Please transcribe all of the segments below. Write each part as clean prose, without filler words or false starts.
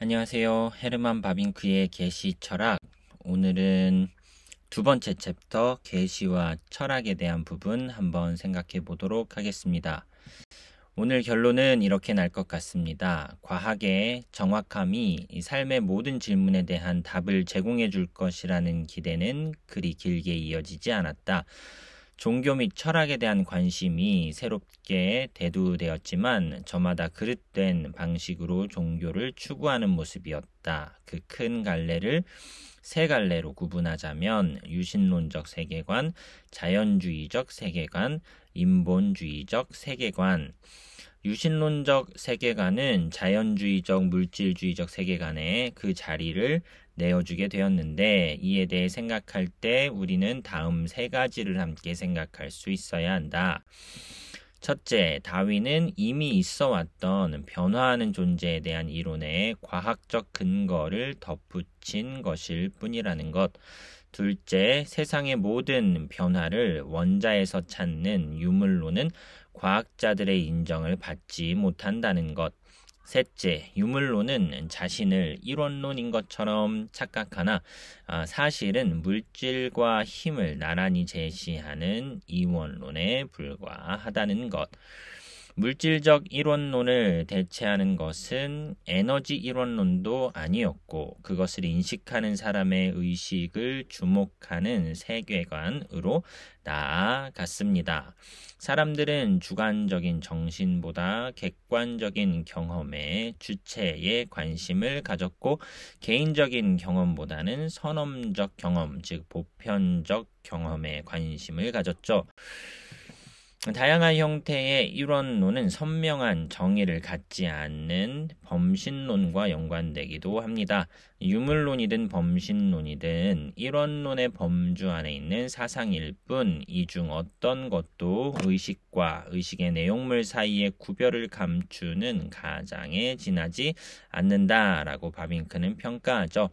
안녕하세요. 헤르만 바빙크의 계시 철학. 오늘은 두 번째 챕터 계시와 철학에 대한 부분 한번 생각해 보도록 하겠습니다. 오늘 결론은 이렇게 날 것 같습니다. 과학의 정확함이 이 삶의 모든 질문에 대한 답을 제공해 줄 것이라는 기대는 그리 길게 이어지지 않았다. 종교 및 철학에 대한 관심이 새롭게 대두되었지만 저마다 그릇된 방식으로 종교를 추구하는 모습이었다. 그 큰 갈래를 세 갈래로 구분하자면 유신론적 세계관, 자연주의적 세계관, 인본주의적 세계관. 유신론적 세계관은 자연주의적 물질주의적 세계관에 그 자리를 내어주게 되었는데, 이에 대해 생각할 때 우리는 다음 세 가지를 함께 생각할 수 있어야 한다. 첫째, 다윈은 이미 있어 왔던 변화하는 존재에 대한 이론에 과학적 근거를 덧붙인 것일 뿐이라는 것. 둘째, 세상의 모든 변화를 원자에서 찾는 유물론은 과학자들의 인정을 받지 못한다는 것. 셋째, 유물론은 자신을 이론론인 것처럼 착각하나 사실은 물질과 힘을 나란히 제시하는 이원론에 불과하다는 것. 물질적 이론론을 대체하는 것은 에너지 이론론도 아니었고, 그것을 인식하는 사람의 의식을 주목하는 세계관으로 나아갔습니다. 사람들은 주관적인 정신보다 객관적인 경험의 주체에 관심을 가졌고, 개인적인 경험보다는 선험적 경험, 즉 보편적 경험에 관심을 가졌죠. 다양한 형태의 이론론은 선명한 정의를 갖지 않는 범신론과 연관되기도 합니다. 유물론이든 범신론이든 이론론의 범주 안에 있는 사상일 뿐, 이 중 어떤 것도 의식과 의식의 내용물 사이의 구별을 감추는 가장에 지나지 않는다라고 바빙크는 평가하죠.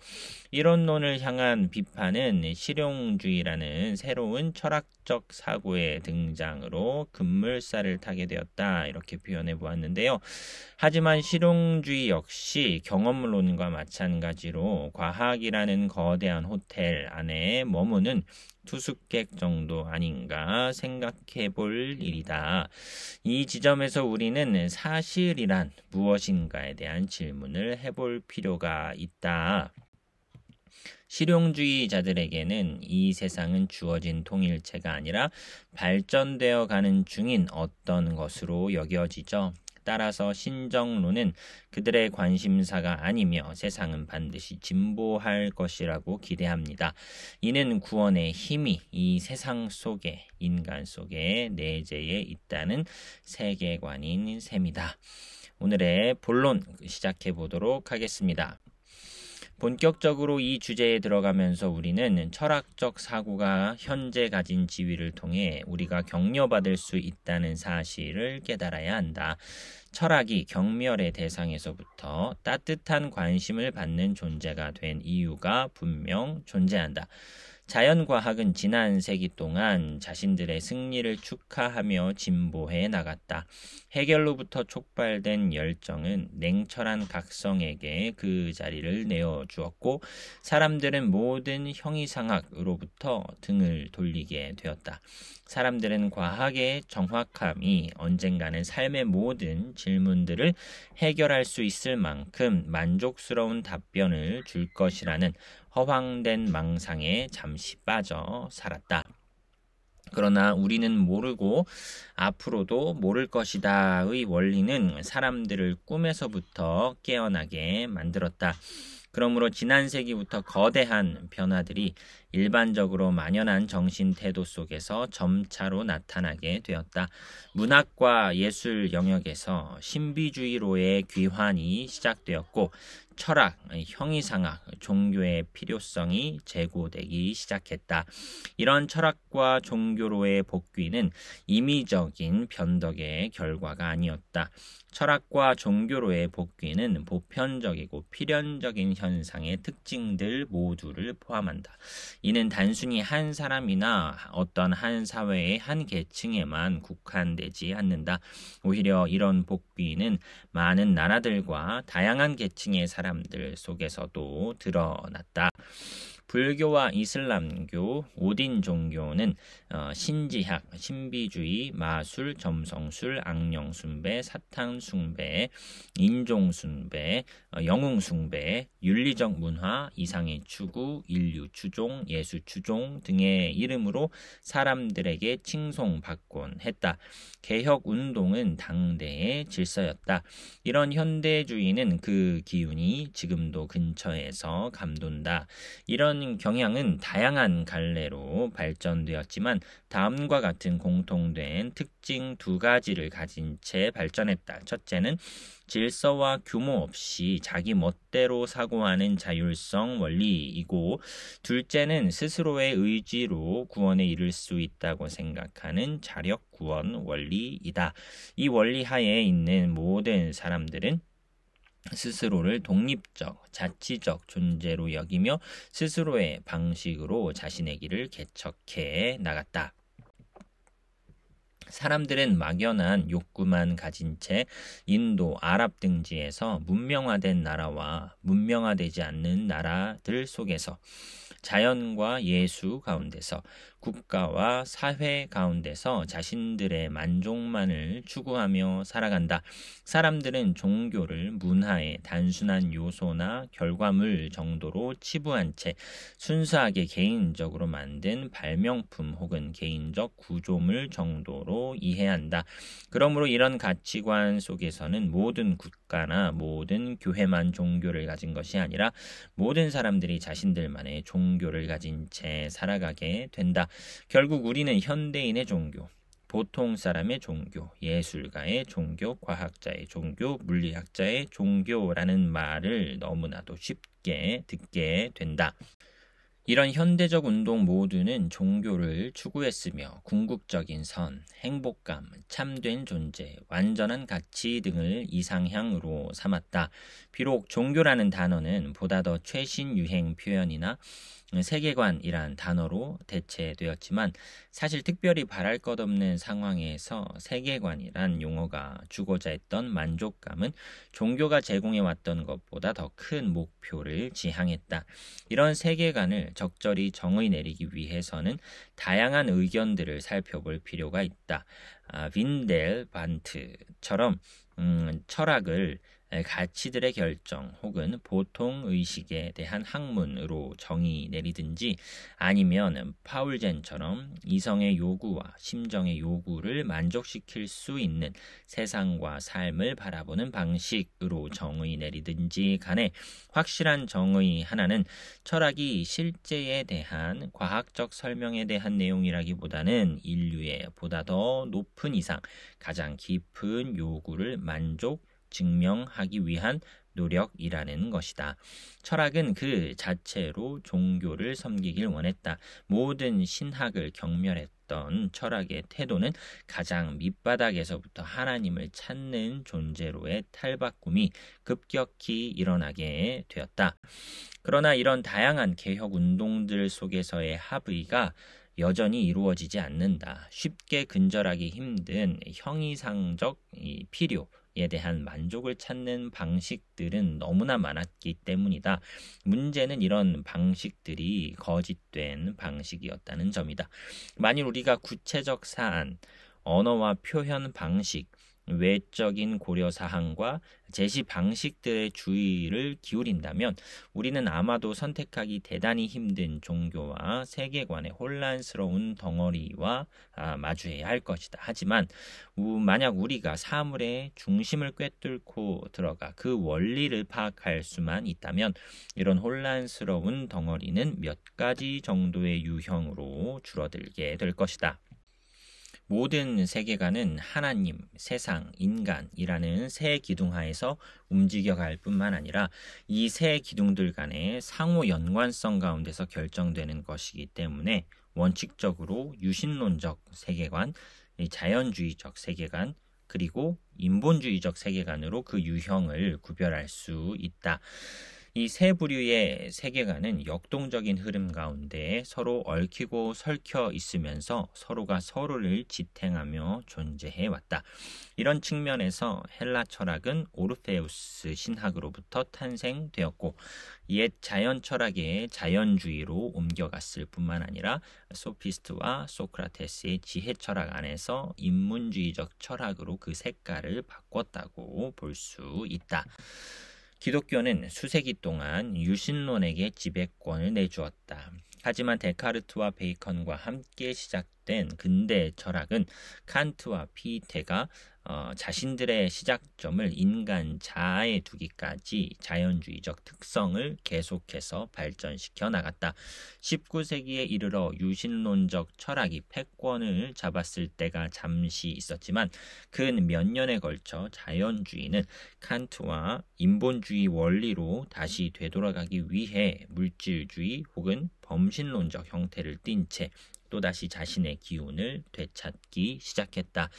이론론을 향한 비판은 실용주의라는 새로운 철학적 사고의 등장으로 급물살을 타게 되었다, 이렇게 표현해 보았는데요. 하지만 실용주의 역시 경험론과 마찬가지로 과학이라는 거대한 호텔 안에 머무는 투숙객 정도 아닌가 생각해 볼 일이다. 이 지점에서 우리는 사실이란 무엇인가에 대한 질문을 해볼 필요가 있다. 실용주의자들에게는 이 세상은 주어진 통일체가 아니라 발전되어 가는 중인 어떤 것으로 여겨지죠. 따라서 신정론은 그들의 관심사가 아니며 세상은 반드시 진보할 것이라고 기대합니다. 이는 구원의 힘이 이 세상 속에, 인간 속에 내재해 있다는 세계관인 셈이다. 오늘의 본론 시작해 보도록 하겠습니다. 본격적으로 이 주제에 들어가면서 우리는 철학적 사고가 현재 가진 지위를 통해 우리가 격려받을 수 있다는 사실을 깨달아야 한다. 철학이 경멸의 대상에서부터 따뜻한 관심을 받는 존재가 된 이유가 분명 존재한다. 자연과학은 지난 세기 동안 자신들의 승리를 축하하며 진보해 나갔다. 해결로부터 촉발된 열정은 냉철한 각성에게 그 자리를 내어주었고, 사람들은 모든 형이상학으로부터 등을 돌리게 되었다. 사람들은 과학의 정확함이 언젠가는 삶의 모든 질문들을 해결할 수 있을 만큼 만족스러운 답변을 줄 것이라는 허황된 망상에 잠시 빠져 살았다. 그러나 우리는 모르고 앞으로도 모를 것이다의 원리는 사람들을 꿈에서부터 깨어나게 만들었다. 그러므로 지난 세기부터 거대한 변화들이 일반적으로 만연한 정신 태도 속에서 점차로 나타나게 되었다. 문학과 예술 영역에서 신비주의로의 귀환이 시작되었고, 철학, 형이상학, 종교의 필요성이 제고되기 시작했다. 이런 철학과 종교로의 복귀는 임의적인 변덕의 결과가 아니었다. 철학과 종교로의 복귀는 보편적이고 필연적인 현상의 특징들 모두를 포함한다. 이는 단순히 한 사람이나 어떤 한 사회의 한 계층에만 국한되지 않는다. 오히려 이런 복귀는 많은 나라들과 다양한 계층의 사람 사람들 속에서도 드러났다. 불교와 이슬람교, 오딘 종교는 신지학, 신비주의, 마술, 점성술, 악령숭배, 사탕숭배, 인종숭배, 영웅숭배, 윤리적 문화, 이상의 추구, 인류 추종, 예수 추종 등의 이름으로 사람들에게 칭송받곤 했다. 개혁운동은 당대의 질서였다. 이런 현대주의는 그 기운이 지금도 근처에서 감돈다. 이런 경향은 다양한 갈래로 발전되었지만 다음과 같은 공통된 특징 두 가지를 가진 채 발전했다. 첫째는 질서와 규모 없이 자기 멋대로 사고하는 자율성 원리이고, 둘째는 스스로의 의지로 구원에 이를 수 있다고 생각하는 자력 구원 원리이다. 이 원리 하에 있는 모든 사람들은 스스로를 독립적, 자치적 존재로 여기며 스스로의 방식으로 자신의 길을 개척해 나갔다. 사람들은 막연한 욕구만 가진 채 인도, 아랍 등지에서 문명화된 나라와 문명화되지 않는 나라들 속에서, 자연과 예수 가운데서, 국가와 사회 가운데서 자신들의 만족만을 추구하며 살아간다. 사람들은 종교를 문화의 단순한 요소나 결과물 정도로 치부한 채 순수하게 개인적으로 만든 발명품 혹은 개인적 구조물 정도로 이해한다. 그러므로 이런 가치관 속에서는 모든 국가나 모든 교회만 종교를 가진 것이 아니라 모든 사람들이 자신들만의 종교를 가진 채 살아가게 된다. 결국 우리는 현대인의 종교, 보통 사람의 종교, 예술가의 종교, 과학자의 종교, 물리학자의 종교라는 말을 너무나도 쉽게 듣게 된다. 이런 현대적 운동 모두는 종교를 추구했으며 궁극적인 선, 행복감, 참된 존재, 완전한 가치 등을 이상향으로 삼았다. 비록 종교라는 단어는 보다 더 최신 유행 표현이나 세계관이란 단어로 대체되었지만 사실 특별히 바랄 것 없는 상황에서 세계관이란 용어가 주고자 했던 만족감은 종교가 제공해왔던 것보다 더 큰 목표를 지향했다. 이런 세계관을 적절히 정의 내리기 위해서는 다양한 의견들을 살펴볼 필요가 있다. 빈델 반트처럼 철학을 가치들의 결정 혹은 보통 의식에 대한 학문으로 정의 내리든지, 아니면 파울젠처럼 이성의 요구와 심정의 요구를 만족시킬 수 있는 세상과 삶을 바라보는 방식으로 정의 내리든지 간에 확실한 정의 하나는 철학이 실제에 대한 과학적 설명에 대한 내용이라기보다는 인류의 보다 더 높은 이상, 가장 깊은 요구를 증명하기 위한 노력이라는 것이다. 철학은 그 자체로 종교를 섬기길 원했다. 모든 신학을 경멸했던 철학의 태도는 가장 밑바닥에서부터 하나님을 찾는 존재로의 탈바꿈이 급격히 일어나게 되었다. 그러나 이런 다양한 개혁 운동들 속에서의 합의가 여전히 이루어지지 않는다. 쉽게 근절하기 힘든 형이상적 필요에 대한 만족을 찾는 방식들은 너무나 많았기 때문이다. 문제는 이런 방식들이 거짓된 방식이었다는 점이다. 만일 우리가 구체적 사안, 언어와 표현 방식, 외적인 고려사항과 제시 방식들의 주의를 기울인다면 우리는 아마도 선택하기 대단히 힘든 종교와 세계관의 혼란스러운 덩어리와 마주해야 할 것이다. 하지만 만약 우리가 사물의 중심을 꿰뚫고 들어가 그 원리를 파악할 수만 있다면 이런 혼란스러운 덩어리는 몇 가지 정도의 유형으로 줄어들게 될 것이다. 모든 세계관은 하나님, 세상, 인간이라는 세 기둥하에서 움직여갈 뿐만 아니라 이 세 기둥들 간의 상호 연관성 가운데서 결정되는 것이기 때문에 원칙적으로 유신론적 세계관, 자연주의적 세계관, 그리고 인본주의적 세계관으로 그 유형을 구별할 수 있다. 이 세 부류의 세계관은 역동적인 흐름 가운데 서로 얽히고 설켜 있으면서 서로가 서로를 지탱하며 존재해 왔다. 이런 측면에서 헬라 철학은 오르페우스 신학으로부터 탄생되었고 옛 자연 철학의 자연주의로 옮겨갔을 뿐만 아니라 소피스트와 소크라테스의 지혜 철학 안에서 인문주의적 철학으로 그 색깔을 바꿨다고 볼 수 있다. 기독교는 수세기 동안 유신론에게 지배권을 내주었다. 하지만 데카르트와 베이컨과 함께 시작된 근대 철학은 칸트와 피테가 자신들의 시작점을 인간 자아에 두기까지 자연주의적 특성을 계속해서 발전시켜 나갔다. 19세기에 이르러 유신론적 철학이 패권을 잡았을 때가 잠시 있었지만 근 몇 년에 걸쳐 자연주의는 칸트와 인본주의 원리로 다시 되돌아가기 위해 물질주의 혹은 범신론적 형태를 띈 채 또다시 자신의 기운을 되찾기 시작했다.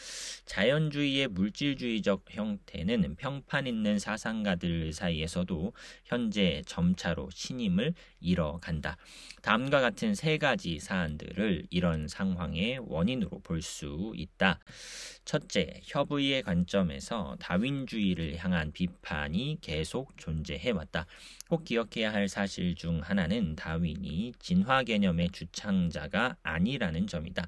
자연주의의 물질주의적 형태는 평판 있는 사상가들 사이에서도 현재 점차로 신임을 잃어간다. 다음과 같은 세 가지 사안들을 이런 상황의 원인으로 볼 수 있다. 첫째, 협의의 관점에서 다윈주의를 향한 비판이 계속 존재해왔다. 꼭 기억해야 할 사실 중 하나는 다윈이 진화 개념의 주창자가 아니라는 점이다.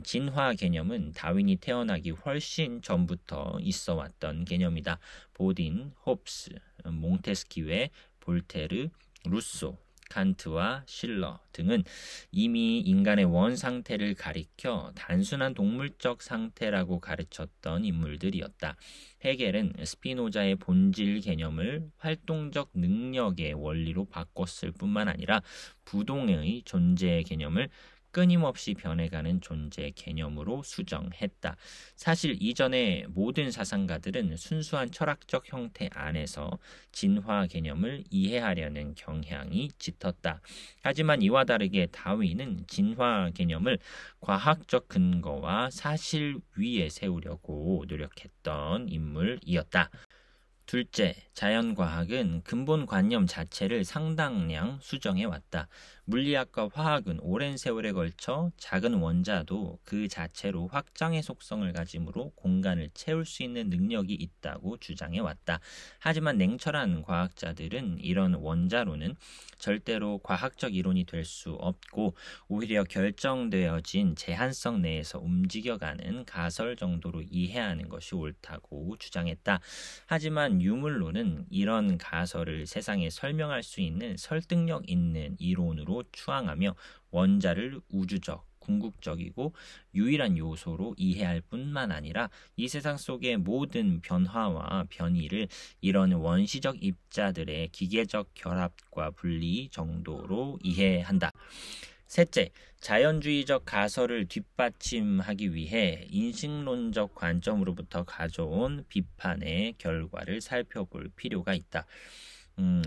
진화 개념은 다윈이 태어나기 훨씬 전부터 있어 왔던 개념이다. 보딘, 홉스, 몽테스키웨, 볼테르, 루소, 칸트와 실러 등은 이미 인간의 원 상태를 가리켜 단순한 동물적 상태라고 가르쳤던 인물들이었다. 헤겔은 스피노자의 본질 개념을 활동적 능력의 원리로 바꿨을 뿐만 아니라 부동의 존재 개념을 끊임없이 변해가는 존재 개념으로 수정했다. 사실 이전의 모든 사상가들은 순수한 철학적 형태 안에서 진화 개념을 이해하려는 경향이 짙었다. 하지만 이와 다르게 다윈은 진화 개념을 과학적 근거와 사실 위에 세우려고 노력했던 인물이었다. 둘째, 자연과학은 근본관념 자체를 상당량 수정해왔다. 물리학과 화학은 오랜 세월에 걸쳐 작은 원자도 그 자체로 확장의 속성을 가지므로 공간을 채울 수 있는 능력이 있다고 주장해왔다. 하지만 냉철한 과학자들은 이런 원자로는 절대로 과학적 이론이 될 수 없고 오히려 결정되어진 제한성 내에서 움직여가는 가설 정도로 이해하는 것이 옳다고 주장했다. 하지만 유물론은 이런 가설을 세상에 설명할 수 있는 설득력 있는 이론으로 추앙하며 원자를 우주적, 궁극적이고 유일한 요소로 이해할 뿐만 아니라 이 세상 속의 모든 변화와 변이를 이런 원시적 입자들의 기계적 결합과 분리 정도로 이해한다. 셋째, 자연주의적 가설을 뒷받침하기 위해 인식론적 관점으로부터 가져온 비판의 결과를 살펴볼 필요가 있다.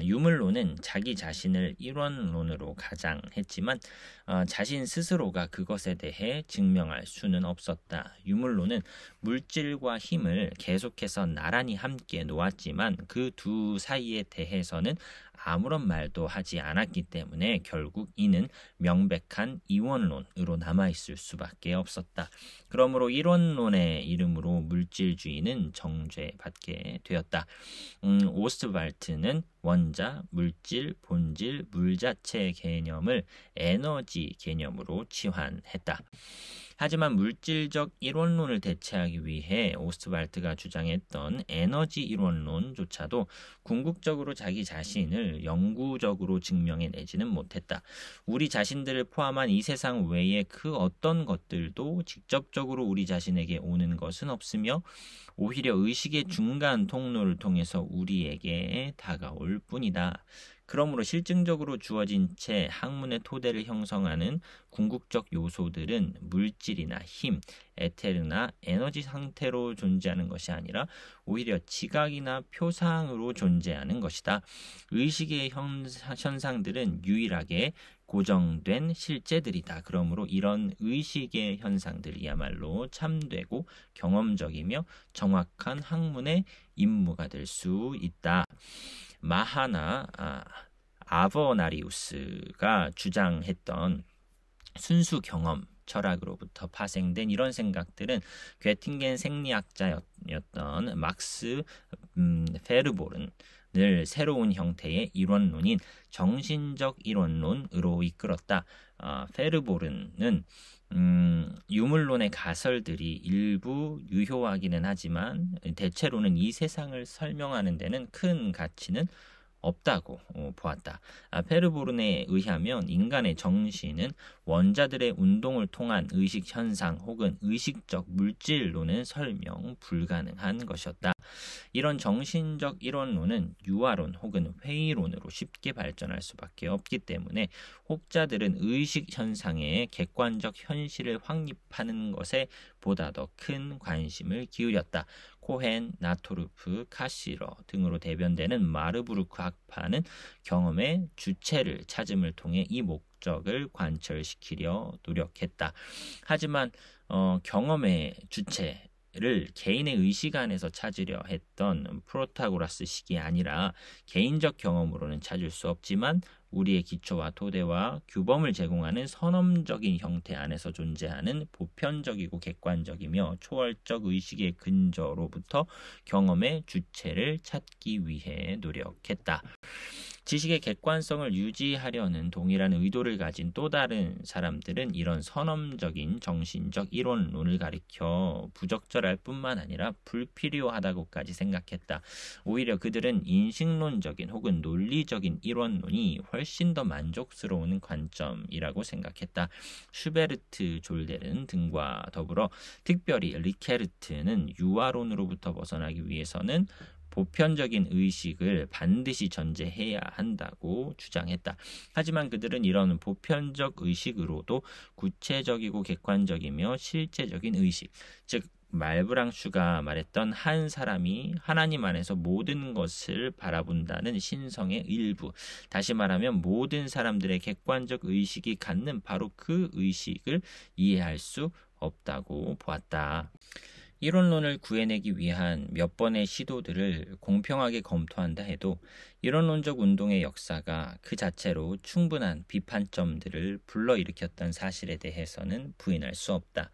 유물론은 자기 자신을 일원론으로 가장했지만 자신 스스로가 그것에 대해 증명할 수는 없었다. 유물론은 물질과 힘을 계속해서 나란히 함께 놓았지만 그 두 사이에 대해서는 아무런 말도 하지 않았기 때문에 결국 이는 명백한 이원론으로 남아있을 수밖에 없었다. 그러므로 이원론의 이름으로 물질주의는 정죄받게 되었다. 오스트발트는 원자, 물질, 본질, 물 자체 개념을 에너지 개념으로 치환했다. 하지만 물질적 이론론을 대체하기 위해 오스트발트가 주장했던 에너지 이론론조차도 궁극적으로 자기 자신을 영구적으로 증명해내지는 못했다. 우리 자신들을 포함한 이 세상 외의 그 어떤 것들도 직접적으로 우리 자신에게 오는 것은 없으며 오히려 의식의 중간 통로를 통해서 우리에게 다가올 뿐이다. 그러므로 실증적으로 주어진 채 학문의 토대를 형성하는 궁극적 요소들은 물질이나 힘, 에테르나 에너지 상태로 존재하는 것이 아니라 오히려 지각이나 표상으로 존재하는 것이다. 의식의 현상들은 유일하게 고정된 실제들이다. 그러므로 이런 의식의 현상들이야말로 참되고 경험적이며 정확한 학문의 임무가 될 수 있다. 마하나 아버나리우스가 주장했던 순수 경험 철학으로부터 파생된 이런 생각들은 괴팅겐 생리학자였던 막스 페르보른을 새로운 형태의 이론론인 정신적 이론론으로 이끌었다. 페르보른은 유물론의 가설들이 일부 유효하기는 하지만 대체로는 이 세상을 설명하는 데는 큰 가치는 없다고 보았다. 페르보른에 의하면 인간의 정신은 원자들의 운동을 통한 의식 현상 혹은 의식적 물질로는 설명 불가능한 것이었다. 이런 정신적 이론론은 유아론 혹은 회의론으로 쉽게 발전할 수밖에 없기 때문에 혹자들은 의식 현상의 객관적 현실을 확립하는 것에 보다 더 큰 관심을 기울였다. 코헨, 나토르프, 카시러 등으로 대변되는 마르부르크 학파는 경험의 주체를 찾음을 통해 이 목적을 관철시키려 노력했다. 하지만 경험의 주체를 개인의 의식 안에서 찾으려 했던 프로타고라스식이 아니라 개인적 경험으로는 찾을 수 없지만 우리의 기초와 토대와 규범을 제공하는 선험적인 형태 안에서 존재하는 보편적이고 객관적이며 초월적 의식의 근저로부터 경험의 주체를 찾기 위해 노력했다. 지식의 객관성을 유지하려는 동일한 의도를 가진 또 다른 사람들은 이런 선험적인 정신적 이론론을 가리켜 부적절할 뿐만 아니라 불필요하다고까지 생각했다. 오히려 그들은 인식론적인 혹은 논리적인 이론론이 훨씬 더 만족스러운 관점이라고 생각했다. 슈베르트, 졸데른 등과 더불어 특별히 리케르트는 유아론으로부터 벗어나기 위해서는 보편적인 의식을 반드시 전제해야 한다고 주장했다. 하지만 그들은 이런 보편적 의식으로도 구체적이고 객관적이며 실제적인 의식, 즉 말브랑슈가 말했던 한 사람이 하나님 안에서 모든 것을 바라본다는 신성의 일부, 다시 말하면 모든 사람들의 객관적 의식이 갖는 바로 그 의식을 이해할 수 없다고 보았다. 이론론을 구해내기 위한 몇 번의 시도들을 공평하게 검토한다 해도 이론론적 운동의 역사가 그 자체로 충분한 비판점들을 불러일으켰던 사실에 대해서는 부인할 수 없다.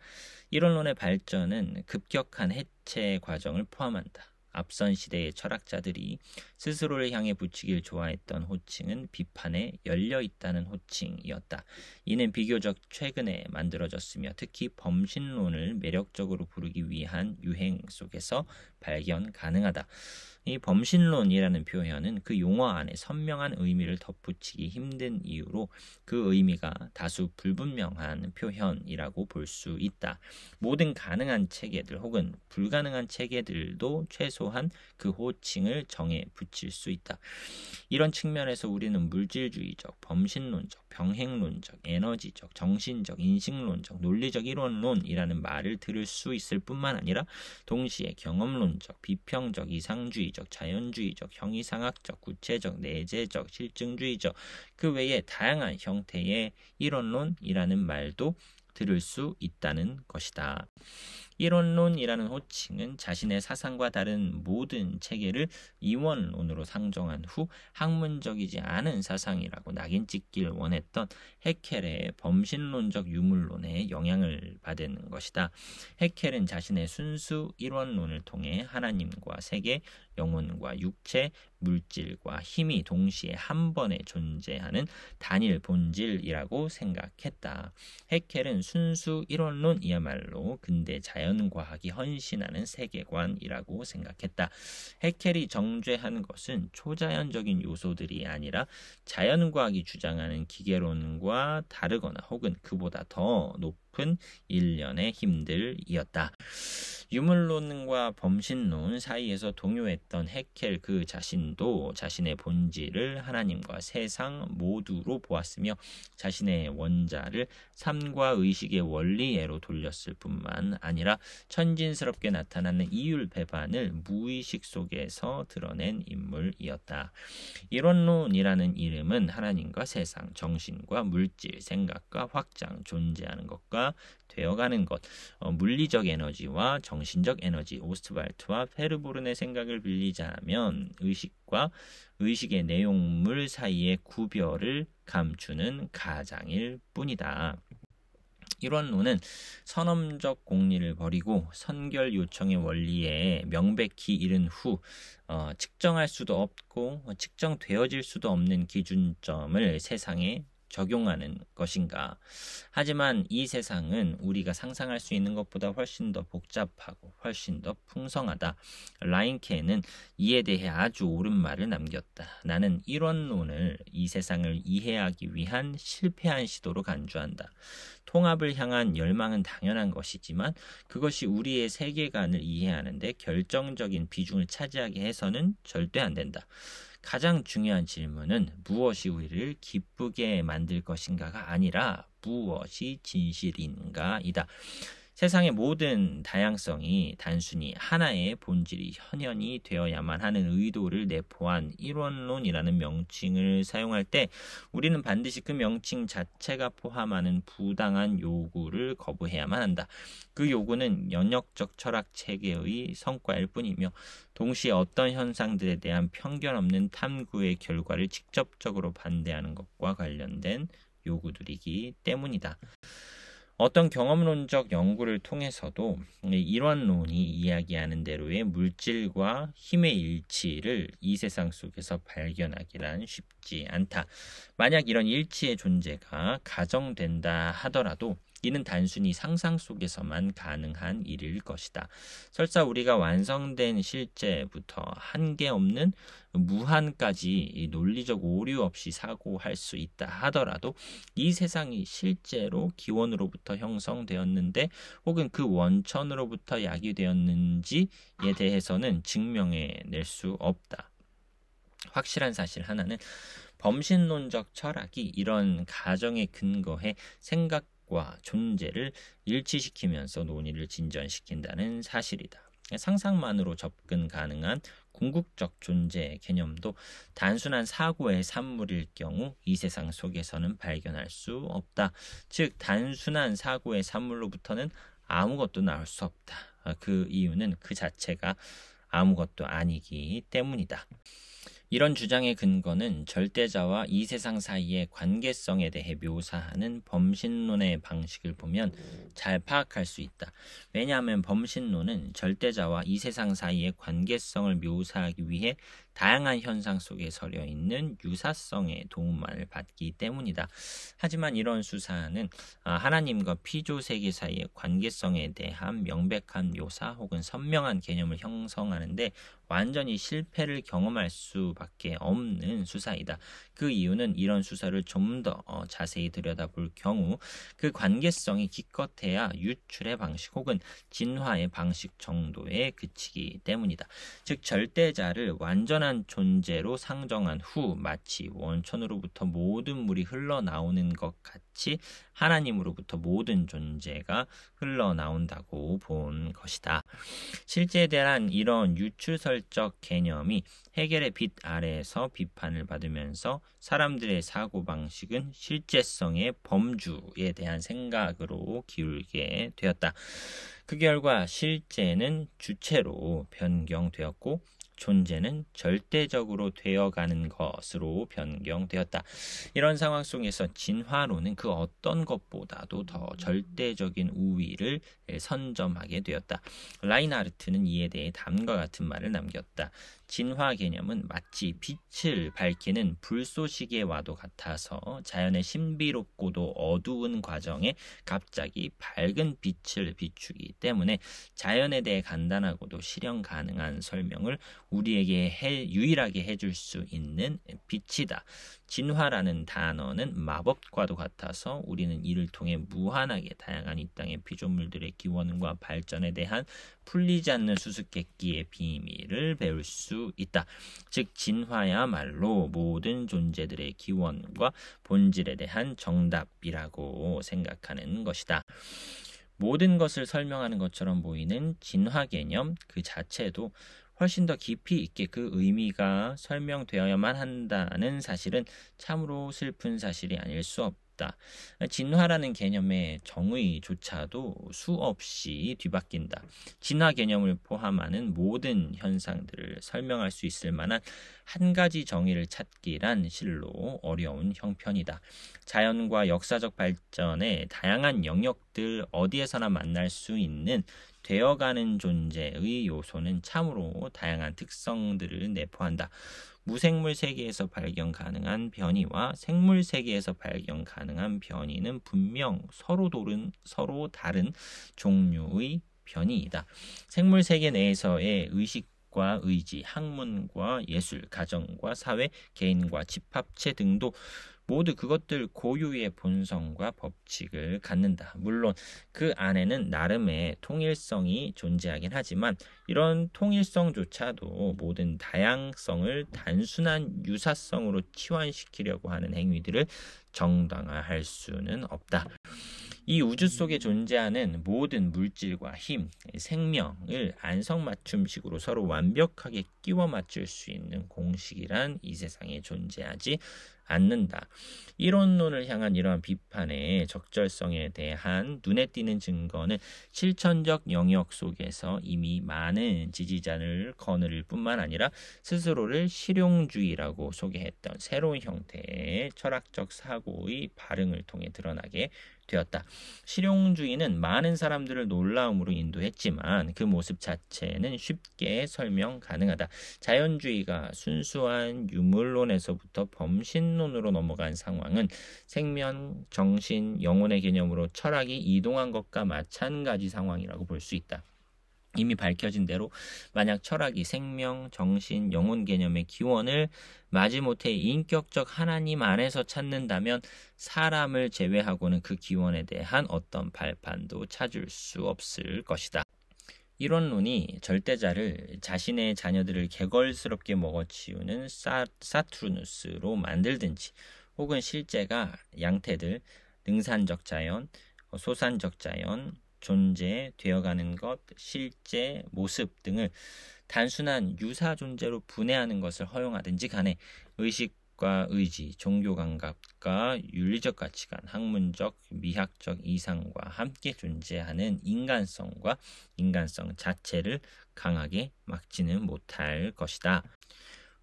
이론론의 발전은 급격한 해체 과정을 포함한다. 앞선 시대의 철학자들이 스스로를 향해 붙이길 좋아했던 호칭은 비판에 열려있다는 호칭이었다. 이는 비교적 최근에 만들어졌으며 특히 범신론을 매력적으로 부르기 위한 유행 속에서 발견 가능하다. 이 범신론이라는 표현은 그 용어 안에 선명한 의미를 덧붙이기 힘든 이유로 그 의미가 다수 불분명한 표현이라고 볼 수 있다. 모든 가능한 체계들 혹은 불가능한 체계들도 최소한 그 호칭을 정해 붙일 수 있다. 이런 측면에서 우리는 물질주의적, 범신론적, 병행론적, 에너지적, 정신적, 인식론적, 논리적 이론론이라는 말을 들을 수 있을 뿐만 아니라 동시에 경험론적, 비평적, 이상주의적, 자연주의적, 형이상학적, 구체적, 내재적, 실증주의적, 그 외에 다양한 형태의 이론론이라는 말도 들을 수 있다는 것이다. 이론론이라는 호칭은 자신의 사상과 다른 모든 체계를 이원론으로 상정한 후 학문적이지 않은 사상이라고 낙인 찍길 원했던 해켈의 범신론적 유물론에 영향을 받은 것이다. 해켈은 자신의 순수 이론론을 통해 하나님과 세계, 영혼과 육체, 물질과 힘이 동시에 한 번에 존재하는 단일 본질이라고 생각했다. 해켈은 순수 이론론이야말로 근대 자연과학이 헌신하는 세계관이라고 생각했다. 해켈이 정죄한 것은 초자연적인 요소들이 아니라 자연과학이 주장하는 기계론과 다르거나 혹은 그보다 더 높은 일련의 힘들이었다. 유물론과 범신론 사이에서 동요했던 해켈 그 자신도 자신의 본질을 하나님과 세상 모두로 보았으며 자신의 원자를 삶과 의식의 원리애로 돌렸을 뿐만 아니라 천진스럽게 나타나는 이율배반을 무의식 속에서 드러낸 인물이었다. 이론론이라는 이름은 하나님과 세상, 정신과 물질, 생각과 확장, 존재하는 것과 에너지가 되어가는 것. 물리적 에너지와 정신적 에너지, 오스트발트와 페르보른의 생각을 빌리자면 의식과 의식의 내용물 사이의 구별을 감추는 가장일 뿐이다. 이론론은 선험적 공리를 버리고 선결 요청의 원리에 명백히 이른 후 측정할 수도 없고 측정되어질 수도 없는 기준점을 세상에 적용하는 것인가. 하지만 이 세상은 우리가 상상할 수 있는 것보다 훨씬 더 복잡하고 훨씬 더 풍성하다. 라인케는 이에 대해 아주 옳은 말을 남겼다. 나는 이론론을 이 세상을 이해하기 위한 실패한 시도로 간주한다. 통합을 향한 열망은 당연한 것이지만 그것이 우리의 세계관을 이해하는데 결정적인 비중을 차지하게 해서는 절대 안 된다. 가장 중요한 질문은 무엇이 우리를 기쁘게 만들 것인가가 아니라 무엇이 진실인가이다. 세상의 모든 다양성이 단순히 하나의 본질이 현현이 되어야만 하는 의도를 내포한 이론론이라는 명칭을 사용할 때 우리는 반드시 그 명칭 자체가 포함하는 부당한 요구를 거부해야만 한다. 그 요구는 연역적 철학 체계의 성과일 뿐이며 동시에 어떤 현상들에 대한 편견 없는 탐구의 결과를 직접적으로 반대하는 것과 관련된 요구들이기 때문이다. 어떤 경험론적 연구를 통해서도 이론론이 이야기하는 대로의 물질과 힘의 일치를 이 세상 속에서 발견하기란 쉽지 않다. 만약 이런 일치의 존재가 가정된다 하더라도 이는 단순히 상상 속에서만 가능한 일일 것이다. 설사 우리가 완성된 실제부터 한계 없는 무한까지 논리적 오류 없이 사고할 수 있다 하더라도 이 세상이 실제로 기원으로부터 형성되었는데 혹은 그 원천으로부터 야기되었는지에 대해서는 증명해낼 수 없다. 확실한 사실 하나는 범신론적 철학이 이런 가정에 근거해 생각과 존재를 일치시키면서 논의를 진전시킨다는 사실이다. 상상만으로 접근 가능한 궁극적 존재 개념도 단순한 사고의 산물일 경우 이 세상 속에서는 발견할 수 없다. 즉 단순한 사고의 산물로부터는 아무것도 나올 수 없다. 그 이유는 그 자체가 아무것도 아니기 때문이다. 이런 주장의 근거는 절대자와 이 세상 사이의 관계성에 대해 묘사하는 범신론의 방식을 보면 잘 파악할 수 있다. 왜냐하면 범신론은 절대자와 이 세상 사이의 관계성을 묘사하기 위해 다양한 현상 속에 서려 있는 유사성의 도움만을 받기 때문이다. 하지만 이런 수사는 하나님과 피조 세계 사이의 관계성에 대한 명백한 묘사 혹은 선명한 개념을 형성하는데 완전히 실패를 경험할 수밖에 없는 수사이다. 그 이유는 이런 수사를 좀 더 자세히 들여다볼 경우 그 관계성이 기껏해야 유출의 방식 혹은 진화의 방식 정도에 그치기 때문이다. 즉 절대자를 완전한 존재로 상정한 후 마치 원천으로부터 모든 물이 흘러나오는 것 같이 하나님으로부터 모든 존재가 흘러나온다고 본 것이다. 실제에 대한 이런 유출설적 개념이 헤겔의 빛 아래에서 비판을 받으면서 사람들의 사고방식은 실제성의 범주에 대한 생각으로 기울게 되었다. 그 결과 실제는 주체로 변경되었고 존재는 절대적으로 되어가는 것으로 변경되었다. 이런 상황 속에서 진화론은 그 어떤 것보다도 더 절대적인 우위를 선점하게 되었다. 라인하르트는 이에 대해 다음과 같은 말을 남겼다. 진화 개념은 마치 빛을 밝히는 불쏘시개와도 같아서 자연의 신비롭고도 어두운 과정에 갑자기 밝은 빛을 비추기 때문에 자연에 대해 간단하고도 실현 가능한 설명을 우리에게 유일하게 해줄 수 있는 빛이다. 진화라는 단어는 마법과도 같아서 우리는 이를 통해 무한하게 다양한 이 땅의 피조물들의 기원과 발전에 대한 풀리지 않는 수수께끼의 비밀을 배울 수 있다. 즉 진화야말로 모든 존재들의 기원과 본질에 대한 정답이라고 생각하는 것이다. 모든 것을 설명하는 것처럼 보이는 진화 개념 그 자체도 훨씬 더 깊이 있게 그 의미가 설명되어야만 한다는 사실은 참으로 슬픈 사실이 아닐 수 없다. 없다. 진화라는 개념의 정의조차도 수없이 뒤바뀐다. 진화 개념을 포함하는 모든 현상들을 설명할 수 있을 만한 한 가지 정의를 찾기란 실로 어려운 형편이다. 자연과 역사적 발전의 다양한 영역들 어디에서나 만날 수 있는 되어가는 존재의 요소는 참으로 다양한 특성들을 내포한다. 무생물 세계에서 발견 가능한 변이와 생물 세계에서 발견 가능한 변이는 분명 서로 다른 종류의 변이이다. 생물 세계 내에서의 의식과 의지, 학문과 예술, 가정과 사회, 개인과 집합체 등도 모두 그것들 고유의 본성과 법칙을 갖는다. 물론 그 안에는 나름의 통일성이 존재하긴 하지만 이런 통일성조차도 모든 다양성을 단순한 유사성으로 치환시키려고 하는 행위들을 정당화할 수는 없다. 이 우주 속에 존재하는 모든 물질과 힘, 생명을 안성맞춤식으로 서로 완벽하게 끼워 맞출 수 있는 공식이란 이 세상에 존재하지 않는다. 이론론을 향한 이러한 비판의 적절성에 대한 눈에 띄는 증거는 실천적 영역 속에서 이미 많은 지지자를 거느릴 뿐만 아니라 스스로를 실용주의라고 소개했던 새로운 형태의 철학적 사고의 발흥을 통해 드러나게 되었다. 실용주의는 많은 사람들을 놀라움으로 인도했지만 그 모습 자체는 쉽게 설명 가능하다. 자연주의가 순수한 유물론에서부터 범신론으로 넘어간 상황은 생명, 정신, 영혼의 개념으로 철학이 이동한 것과 마찬가지 상황이라고 볼 수 있다. 이미 밝혀진 대로 만약 철학이 생명, 정신, 영혼 개념의 기원을 마지못해 인격적 하나님 안에서 찾는다면 사람을 제외하고는 그 기원에 대한 어떤 발판도 찾을 수 없을 것이다. 이론론이 절대자를 자신의 자녀들을 개걸스럽게 먹어치우는 사투르누스로 만들든지 혹은 실제가 양태들, 능산적 자연, 소산적 자연, 존재, 되어가는 것, 실제, 모습 등을 단순한 유사 존재로 분해하는 것을 허용하든지 간에 의식과 의지, 종교 감각과 윤리적 가치관, 학문적, 미학적 이상과 함께 존재하는 인간성과 인간성 자체를 강하게 막지는 못할 것이다.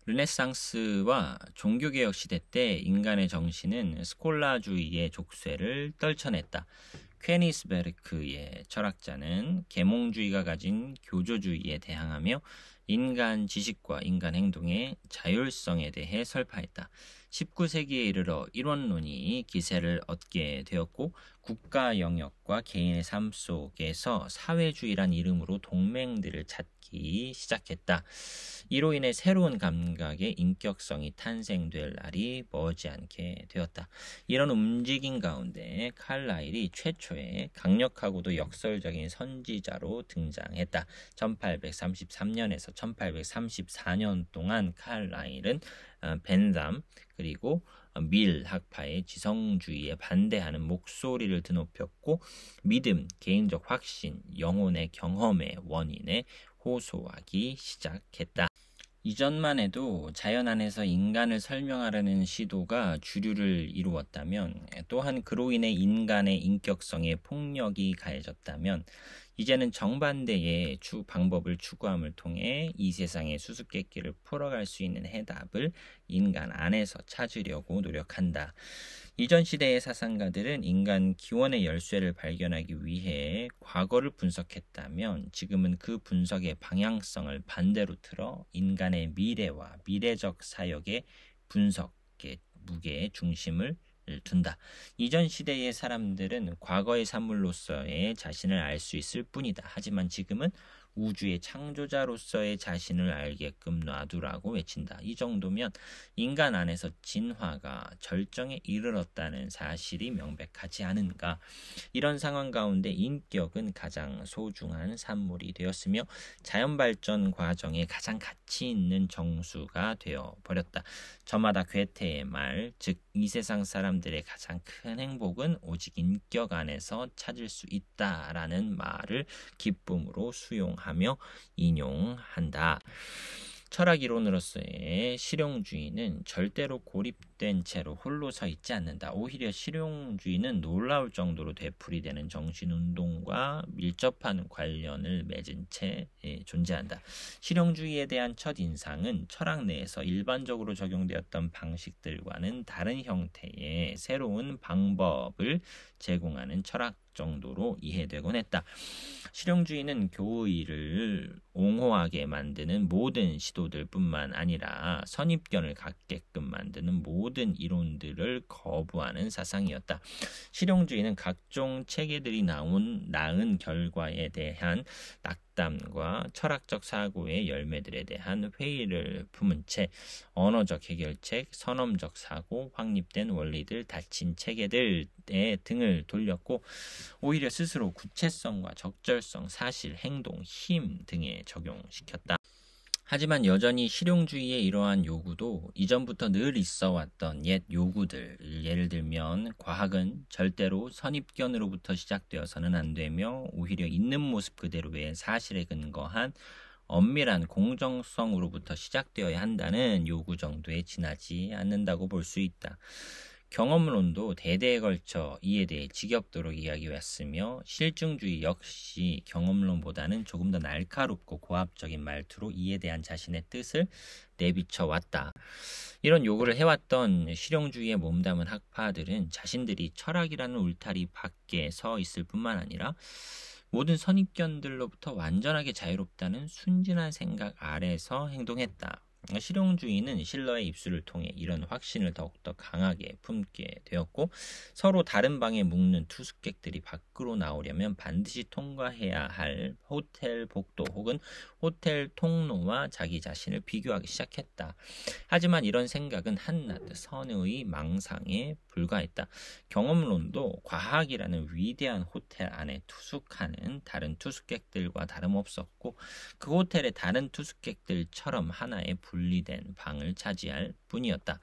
르네상스와 종교개혁 시대 때 인간의 정신은 스콜라주의의 족쇄를 떨쳐냈다. 퀘니스베르크의 철학자는 계몽주의가 가진 교조주의에 대항하며 인간 지식과 인간 행동의 자율성에 대해 설파했다. 19세기에 이르러 이론론이 기세를 얻게 되었고 국가 영역과 개인의 삶 속에서 사회주의란 이름으로 동맹들을 찾기 시작했다. 이로 인해 새로운 감각의 인격성이 탄생될 날이 머지않게 되었다. 이런 움직임 가운데 칼라일이 최초의 강력하고도 역설적인 선지자로 등장했다. 1833년에서 1834년 동안 칼라일은 벤담 그리고 밀 학파의 지성주의에 반대하는 목소리를 드높였고 믿음, 개인적 확신, 영혼의 경험의 원인에 호소하기 시작했다. 이전만 해도 자연 안에서 인간을 설명하려는 시도가 주류를 이루었다면 또한 그로 인해 인간의 인격성에 폭력이 가해졌다면 이제는 정반대의 방법을 추구함을 통해 이 세상의 수수께끼를 풀어갈 수 있는 해답을 인간 안에서 찾으려고 노력한다. 이전 시대의 사상가들은 인간 기원의 열쇠를 발견하기 위해 과거를 분석했다면 지금은 그 분석의 방향성을 반대로 틀어 인간의 미래와 미래적 사역의 분석의 무게에 중심을 둔다. 이전 시대의 사람들은 과거의 산물로서의 자신을 알 수 있을 뿐이다. 하지만 지금은 우주의 창조자로서의 자신을 알게끔 놔두라고 외친다. 이 정도면 인간 안에서 진화가 절정에 이르렀다는 사실이 명백하지 않은가. 이런 상황 가운데 인격은 가장 소중한 산물이 되었으며 자연발전 과정에 가장 가치 있는 정수가 되어버렸다. 저마다 괴테의 말, 즉 이 세상 사람들의 가장 큰 행복은 오직 인격 안에서 찾을 수 있다라는 말을 기쁨으로 수용하며 인용한다. 철학 이론으로서의 실용주의는 절대로 고립된 독립된 채로 홀로 서 있지 않는다. 오히려 실용주의는 놀라울 정도로 되풀이되는 정신운동과 밀접한 관련을 맺은 채 존재한다. 실용주의에 대한 첫인상은 철학 내에서 일반적으로 적용되었던 방식들과는 다른 형태의 새로운 방법을 제공하는 철학 정도로 이해되곤 했다. 실용주의는 교의를 옹호하게 만드는 모든 시도들 뿐만 아니라 선입견을 갖게끔 만드는 모든 이론들을 거부하는 사상이었다. 실용주의는 각종 체계들이 낳은 결과에 대한 낙담과 철학적 사고의 열매들에 대한 회의를 품은 채 언어적 해결책, 선험적 사고, 확립된 원리들, 닫힌 체계들에 등을 돌렸고 오히려 스스로 구체성과 적절성, 사실, 행동, 힘 등에 적용시켰다. 하지만 여전히 실용주의의 이러한 요구도 이전부터 늘 있어왔던 옛 요구들, 예를 들면 과학은 절대로 선입견으로부터 시작되어서는 안 되며 오히려 있는 모습 그대로의 사실에 근거한 엄밀한 공정성으로부터 시작되어야 한다는 요구 정도에 지나지 않는다고 볼 수 있다. 경험론도 대대에 걸쳐 이에 대해 지겹도록 이야기했으며 실증주의 역시 경험론보다는 조금 더 날카롭고 고압적인 말투로 이에 대한 자신의 뜻을 내비쳐 왔다. 이런 요구를 해왔던 실용주의에 몸담은 학파들은 자신들이 철학이라는 울타리 밖에 서 있을 뿐만 아니라 모든 선입견들로부터 완전하게 자유롭다는 순진한 생각 아래서 행동했다. 실용주의는 실러의 입술을 통해 이런 확신을 더욱더 강하게 품게 되었고 서로 다른 방에 묵는 투숙객들이 밖으로 나오려면 반드시 통과해야 할 호텔 복도 혹은 호텔 통로와 자기 자신을 비교하기 시작했다. 하지만 이런 생각은 한낱 선의 망상에 불과했다. 경험론도 과학이라는 위대한 호텔 안에 투숙하는 다른 투숙객들과 다름없었고 그 호텔의 다른 투숙객들처럼 하나의 분리된 방을 차지할 뿐이었다.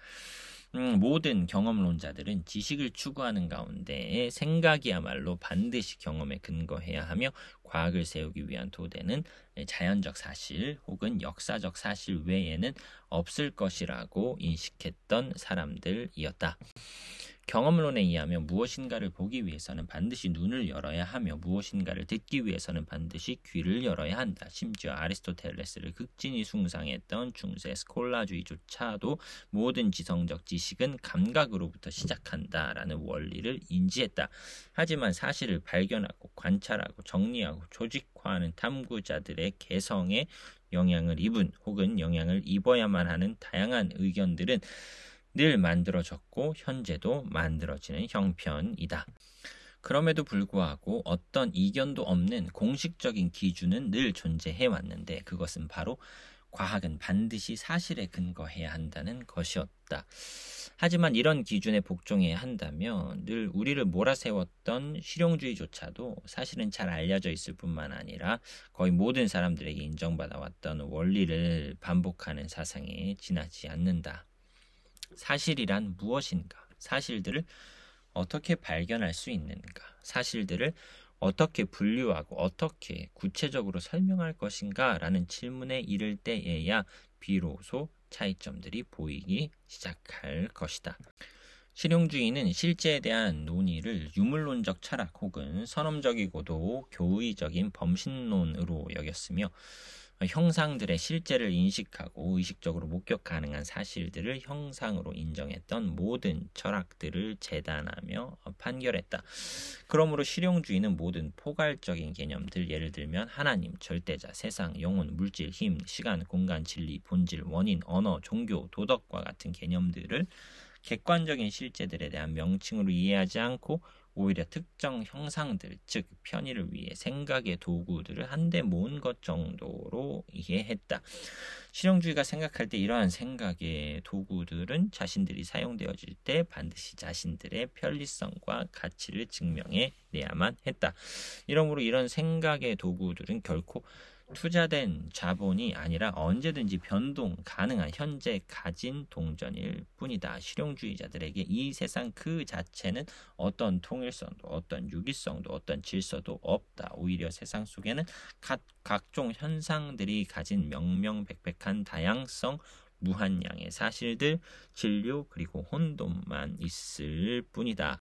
모든 경험론자들은 지식을 추구하는 가운데 생각이야말로 반드시 경험에 근거해야 하며 과학을 세우기 위한 토대는 자연적 사실 혹은 역사적 사실 외에는 없을 것이라고 인식했던 사람들이었다. 경험론에 의하면 무엇인가를 보기 위해서는 반드시 눈을 열어야 하며 무엇인가를 듣기 위해서는 반드시 귀를 열어야 한다. 심지어 아리스토텔레스를 극진히 숭상했던 중세 스콜라주의조차도 모든 지성적 지식은 감각으로부터 시작한다라는 원리를 인지했다. 하지만 사실을 발견하고 관찰하고 정리하고 조직화하는 탐구자들의 개성에 영향을 입은 혹은 영향을 입어야만 하는 다양한 의견들은 늘 만들어졌고 현재도 만들어지는 형편이다. 그럼에도 불구하고 어떤 이견도 없는 공식적인 기준은 늘 존재해 왔는데 그것은 바로 과학은 반드시 사실에 근거해야 한다는 것이었다. 하지만 이런 기준에 복종해야 한다면 늘 우리를 몰아세웠던 실용주의조차도 사실은 잘 알려져 있을 뿐만 아니라 거의 모든 사람들에게 인정받아왔던 원리를 반복하는 사상에 지나지 않는다. 사실이란 무엇인가? 사실들을 어떻게 발견할 수 있는가? 사실들을 어떻게 분류하고 어떻게 구체적으로 설명할 것인가? 라는 질문에 이를 때에야 비로소 차이점들이 보이기 시작할 것이다. 실용주의는 실제에 대한 논의를 유물론적 철학 혹은 선험적이고도 교의적인 범신론으로 여겼으며 형상들의 실제를 인식하고 의식적으로 목격 가능한 사실들을 형상으로 인정했던 모든 철학들을 재단하며 판결했다. 그러므로 실용주의는 모든 포괄적인 개념들, 예를 들면 하나님, 절대자, 세상, 영혼, 물질, 힘, 시간, 공간, 진리, 본질, 원인, 언어, 종교, 도덕과 같은 개념들을 객관적인 실제들에 대한 명칭으로 이해하지 않고 오히려 특정 형상들, 즉 편의를 위해 생각의 도구들을 한데 모은 것 정도로 이해했다. 실용주의가 생각할 때 이러한 생각의 도구들은 자신들이 사용되어질 때 반드시 자신들의 편리성과 가치를 증명해 내야만 했다. 이러므로 이런 생각의 도구들은 결코 투자된 자본이 아니라 언제든지 변동 가능한 현재 가진 동전일 뿐이다. 실용주의자들에게 이 세상 그 자체는 어떤 통일성도 어떤 유기성도 어떤 질서도 없다. 오히려 세상 속에는 각종 현상들이 가진 명명백백한 다양성, 무한량의 사실들, 진료 그리고 혼돈만 있을 뿐이다.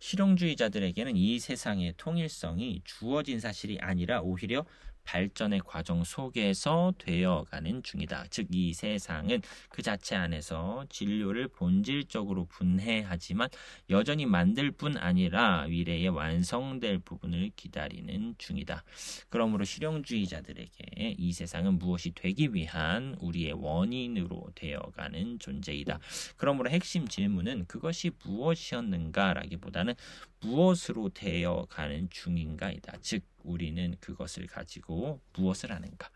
실용주의자들에게는 이 세상의 통일성이 주어진 사실이 아니라 오히려 발전의 과정 속에서 되어가는 중이다. 즉 이 세상은 그 자체 안에서 진료를 본질적으로 분해하지만 여전히 만들 뿐 아니라 미래에 완성될 부분을 기다리는 중이다. 그러므로 실용주의자들에게 이 세상은 무엇이 되기 위한 우리의 원인으로 되어가는 존재이다. 그러므로 핵심 질문은 그것이 무엇이었는가라기보다는 무엇으로 되어가는 중인가이다. 즉 우리는 그것을 가지고 무엇을 하는가,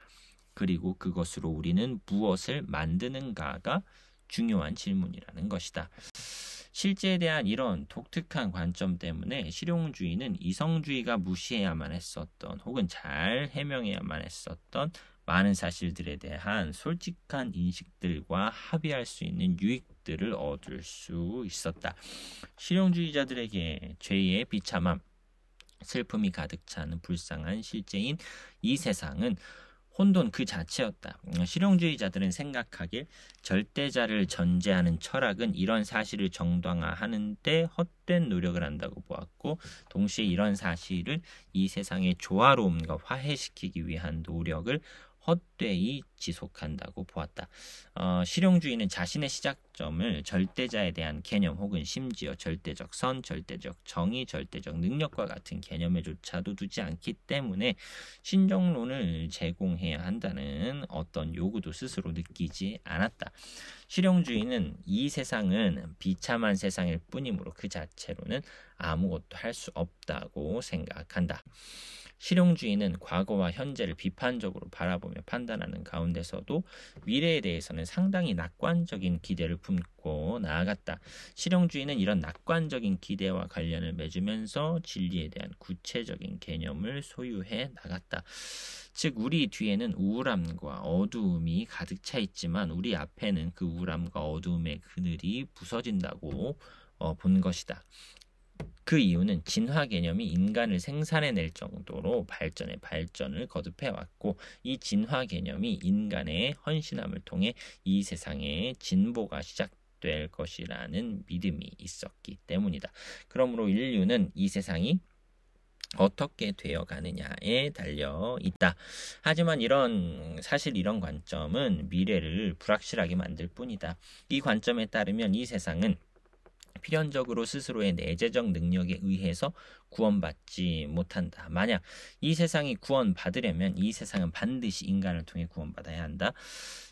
그리고 그것으로 우리는 무엇을 만드는가가 중요한 질문이라는 것이다. 실제에 대한 이런 독특한 관점 때문에 실용주의는 이성주의가 무시해야만 했었던 혹은 잘 해명해야만 했었던 많은 사실들에 대한 솔직한 인식들과 합의할 수 있는 유익들을 얻을 수 있었다. 실용주의자들에게 죄의 비참함, 슬픔이 가득 찬 불쌍한 실제인 이 세상은 혼돈 그 자체였다. 실용주의자들은 생각하길 절대자를 전제하는 철학은 이런 사실을 정당화하는 데 헛된 노력을 한다고 보았고, 동시에 이런 사실을 이 세상의 조화로움과 화해시키기 위한 노력을 헛되이 지속한다고 보았다. 실용주의는 자신의 시작점을 절대자에 대한 개념 혹은 심지어 절대적 선, 절대적 정의, 절대적 능력과 같은 개념에조차도 두지 않기 때문에 신정론을 제공해야 한다는 어떤 요구도 스스로 느끼지 않았다. 실용주의는 이 세상은 비참한 세상일 뿐이므로 그 자체로는 아무것도 할 수 없다고 생각한다. 실용주의는 과거와 현재를 비판적으로 바라보며 판단하는 가운데서도 미래에 대해서는 상당히 낙관적인 기대를 품고 나아갔다. 실용주의는 이런 낙관적인 기대와 관련을 맺으면서 진리에 대한 구체적인 개념을 소유해 나갔다. 즉 우리 뒤에는 우울함과 어두움이 가득 차 있지만 우리 앞에는 그 우울함과 어두움의 그늘이 부서진다고 본 것이다. 그 이유는 진화 개념이 인간을 생산해낼 정도로 발전의 발전을 거듭해왔고, 이 진화 개념이 인간의 헌신함을 통해 이 세상의 진보가 시작될 것이라는 믿음이 있었기 때문이다. 그러므로 인류는 이 세상이 어떻게 되어가느냐에 달려 있다. 하지만 사실 이런 관점은 미래를 불확실하게 만들 뿐이다. 이 관점에 따르면 이 세상은 필연적으로 스스로의 내재적 능력에 의해서 구원받지 못한다. 만약 이 세상이 구원받으려면 이 세상은 반드시 인간을 통해 구원받아야 한다.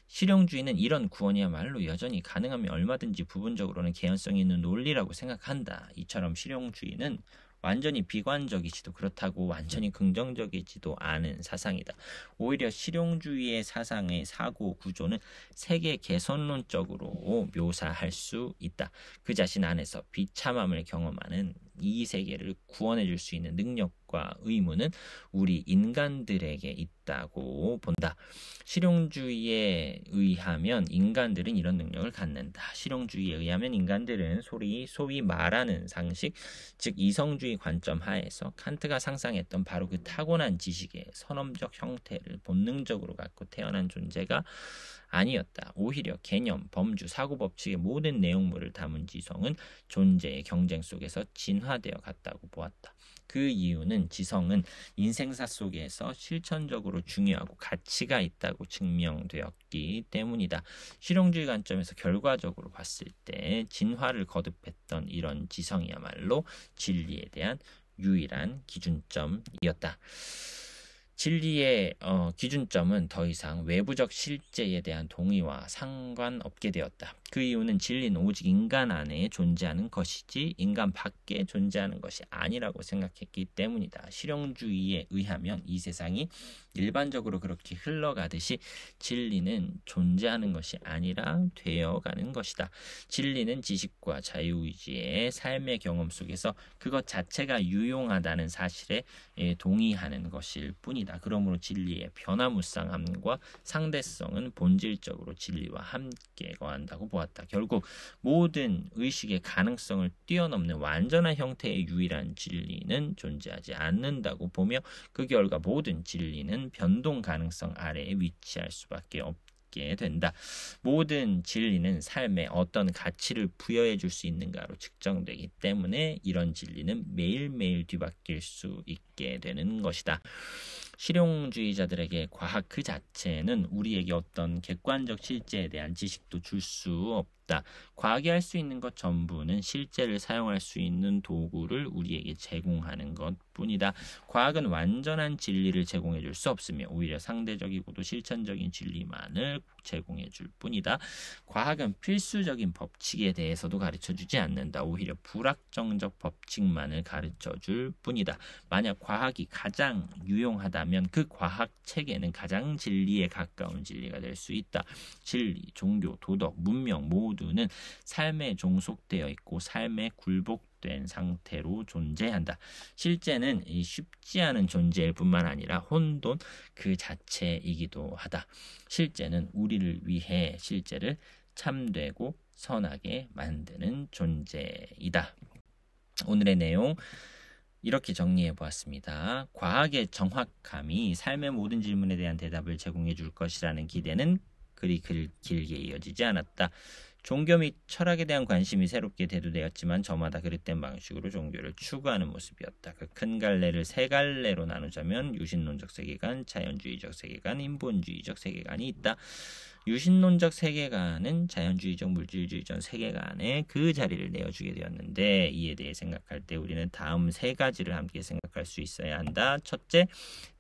실용주의는 이런 구원이야말로 여전히 가능하면 얼마든지 부분적으로는 개연성이 있는 논리라고 생각한다. 이처럼 실용주의는 완전히 비관적이지도 그렇다고 완전히 긍정적이지도 않은 사상이다. 오히려 실용주의의 사상의 사고 구조는 세계 개선론적으로 묘사할 수 있다. 그 자신 안에서 비참함을 경험하는 이 세계를 구원해 줄 수 있는 능력과 의무는 우리 인간들에게 있다고 본다. 실용주의에 의하면 인간들은 이런 능력을 갖는다. 실용주의에 의하면 인간들은 소위 말하는 상식, 즉 이성주의 관점 하에서 칸트가 상상했던 바로 그 타고난 지식의 선험적 형태를 본능적으로 갖고 태어난 존재가 아니었다. 오히려 개념, 범주, 사고법칙의 모든 내용물을 담은 지성은 존재의 경쟁 속에서 진화되어 갔다고 보았다. 그 이유는 지성은 인생사 속에서 실천적으로 중요하고 가치가 있다고 증명되었기 때문이다. 실용주의 관점에서 결과적으로 봤을 때 진화를 거듭했던 이런 지성이야말로 진리에 대한 유일한 기준점이었다. 진리의 기준점은 더 이상 외부적 실제에 대한 동의와 상관없게 되었다. 그 이유는 진리는 오직 인간 안에 존재하는 것이지 인간 밖에 존재하는 것이 아니라고 생각했기 때문이다. 실용주의에 의하면 이 세상이 일반적으로 그렇게 흘러가듯이 진리는 존재하는 것이 아니라 되어가는 것이다. 진리는 지식과 자유의지의 삶의 경험 속에서 그것 자체가 유용하다는 사실에 동의하는 것일 뿐이다. 그러므로 진리의 변화무쌍함과 상대성은 본질적으로 진리와 함께 거한다고 보았다. 결국 모든 의식의 가능성을 뛰어넘는 완전한 형태의 유일한 진리는 존재하지 않는다고 보며 그 결과 모든 진리는 변동 가능성 아래에 위치할 수밖에 없다. 있게 된다. 모든 진리는 삶에 어떤 가치를 부여해 줄 수 있는가로 측정되기 때문에 이런 진리는 매일매일 뒤바뀔 수 있게 되는 것이다. 실용주의자들에게 과학 그 자체는 우리에게 어떤 객관적 실제에 대한 지식도 줄 수 없다. 과학이 할 수 있는 것 전부는 실제를 사용할 수 있는 도구를 우리에게 제공하는 것뿐이다. 과학은 완전한 진리를 제공해 줄 수 없으며 오히려 상대적이고도 실천적인 진리만을 제공해 줄 뿐이다. 과학은 필수적인 법칙에 대해서도 가르쳐 주지 않는다. 오히려 불확정적 법칙만을 가르쳐 줄 뿐이다. 만약 과학이 가장 유용하다면 그 과학 체계는 가장 진리에 가까운 진리가 될 수 있다. 진리, 종교, 도덕, 문명 모두는 삶에 종속되어 있고 삶에 굴복된 상태로 존재한다. 실제는 이 쉽지 않은 존재일 뿐만 아니라 혼돈 그 자체이기도 하다. 실제는 우리를 위해 실제를 참되고 선하게 만드는 존재이다. 오늘의 내용 이렇게 정리해 보았습니다. 과학의 정확함이 삶의 모든 질문에 대한 대답을 제공해 줄 것이라는 기대는 그리 길게 이어지지 않았다. 종교 및 철학에 대한 관심이 새롭게 대두되었지만 저마다 그릇된 방식으로 종교를 추구하는 모습이었다. 그 큰 갈래를 세 갈래로 나누자면 유신론적 세계관, 자연주의적 세계관, 인본주의적 세계관이 있다. 유신론적 세계관은 자연주의적 물질주의적 세계관에 그 자리를 내어주게 되었는데 이에 대해 생각할 때 우리는 다음 세 가지를 함께 생각할 수 있어야 한다. 첫째,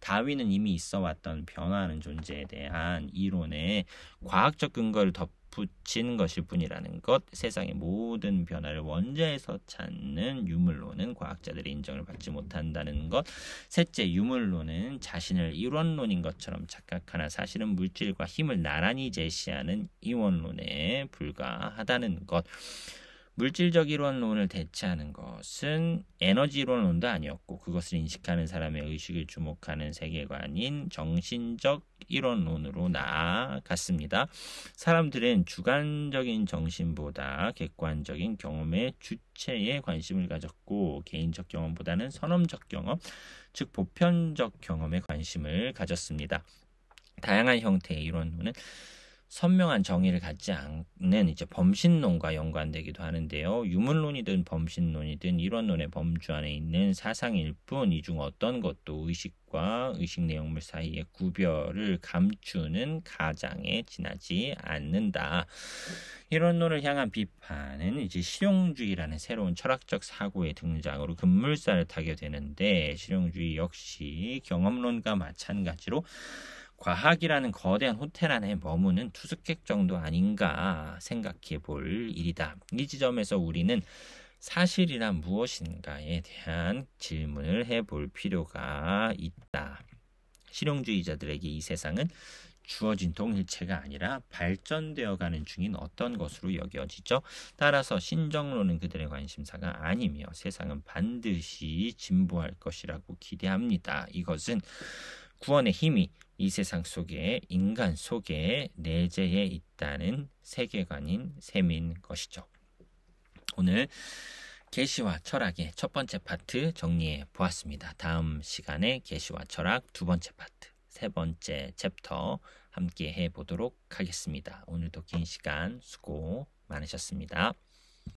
다윈은 이미 있어 왔던 변화하는 존재에 대한 이론에 과학적 근거를 덧붙인 것일 뿐이라는 것. 세상의 모든 변화를 원자에서 찾는 유물론은 과학자들의 인정을 받지 못한다는 것. 셋째, 유물론은 자신을 이론론인 것처럼 착각하나 사실은 물질과 힘을 나란히 제시하는 이원론에 불과하다는 것. 물질적 이론론을 대체하는 것은 에너지 이론론도 아니었고 그것을 인식하는 사람의 의식을 주목하는 세계관인 정신적 이론론으로 나아갔습니다. 사람들은 주관적인 정신보다 객관적인 경험의 주체에 관심을 가졌고 개인적 경험보다는 선험적 경험, 즉 보편적 경험에 관심을 가졌습니다. 다양한 형태의 이론론은 선명한 정의를 갖지 않는 범신론과 연관되기도 하는데요. 유물론이든 범신론이든 이론론의 범주 안에 있는 사상일 뿐 이 중 어떤 것도 의식과 의식 내용물 사이의 구별을 감추는 가장에 지나지 않는다. 이론론을 향한 비판은 실용주의라는 새로운 철학적 사고의 등장으로 급물살을 타게 되는데 실용주의 역시 경험론과 마찬가지로 과학이라는 거대한 호텔 안에 머무는 투숙객 정도 아닌가 생각해 볼 일이다. 이 지점에서 우리는 사실이란 무엇인가에 대한 질문을 해볼 필요가 있다. 실용주의자들에게 이 세상은 주어진 동일체가 아니라 발전되어 가는 중인 어떤 것으로 여겨지죠. 따라서 신정론은 그들의 관심사가 아니며 세상은 반드시 진보할 것이라고 기대합니다. 이것은 구원의 힘이 이 세상 속에 인간 속에 내재해 있다는 세계관인 셈인 것이죠. 오늘 계시와 철학의 첫 번째 파트 정리해 보았습니다. 다음 시간에 계시와 철학 두 번째 파트, 세 번째 챕터 함께 해보도록 하겠습니다. 오늘도 긴 시간 수고 많으셨습니다.